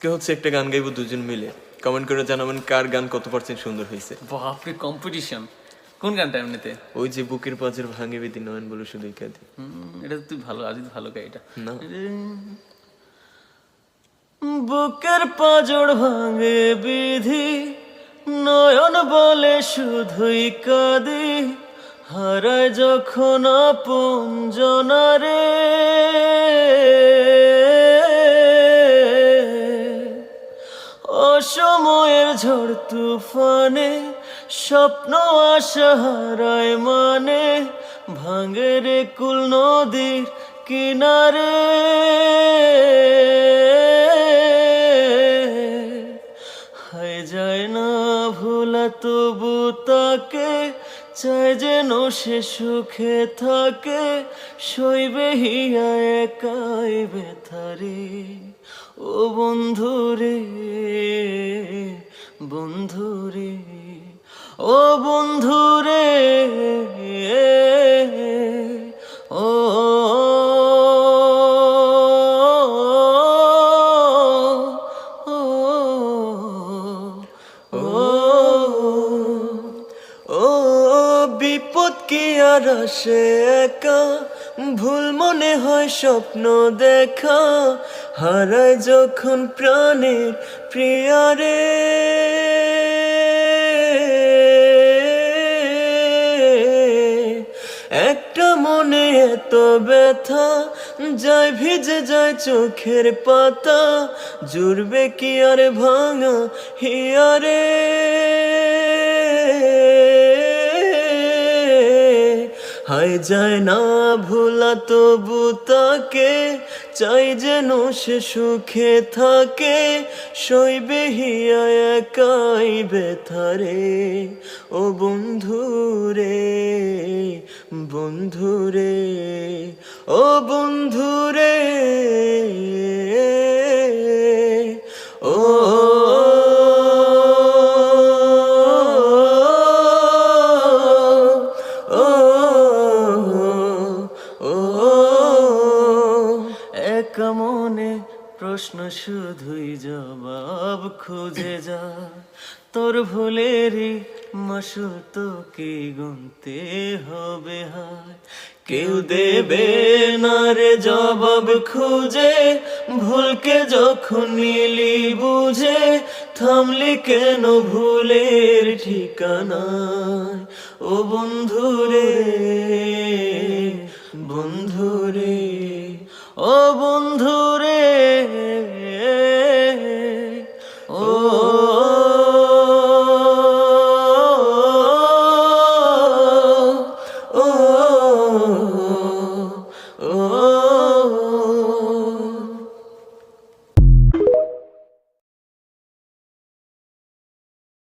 হচ্ছে একটা গান গাইবো দুজন মিলে। কমেন্ট করে জানাবেন কার গান কত পার্সেন্ট সুন্দর হয়েছে। বাপরে, কম্পিটিশন! কোন গানটা এমনিতে? ওই যে বুকের পাঁজর ভাঙে বেদি নয়ন বলে শুধু কাঁদি। এটা তো তুই ভালো, আজিজ ভালো গাই এটা। না বুকের পাঁজর ভাঙে বিধি নয়ন বলে শুধুই কাঁদি, হারায় যখন আপন জনারে। অসময়ের ঝড় তুফানে স্বপ্ন আশা হারায় মানে, ভাঙে রে কুল নদীর কিনারে। হায় যায় না ভোলা তবু তাকে, চাই যেন সে সুখে থাকে, সইবে হিয়া একাই বেথারে। ও বন্ধুরে, বন্ধুরে, ও বন্ধুরে, ও ও বিপদ কি আর আসে একা, ভুল মনে হয় স্বপ্ন দেখা, হারায় যখন প্রাণের প্রিয়ারে। একটা মনে এত ব্যথা, যায় ভিজে যায় চোখের পাতা, জুড়বে কি আর ভাঙা হিয়ারে। হায় যায় না ভোলা তবু তাকে, চাই যেন সে সুখে থাকে, সইবে হিয়া একাই বেথারে। ও বন্ধুরে, বন্ধুরে, ও বন্ধুরে, ও একা মনে প্রশ্ন শুধুই জবাব খুঁজে যা, তোর ভুলেরই মাসুল তোকে গুনতে হবে। হায় কেউ দেবে না রে জবাব খুঁজে, ভুলকে যখন নিলি বুঝে, থামলি কেন ভুলের ঠিকানায়। ও বন্ধুরে, বন্ধুরে, ও বন্ধুরে।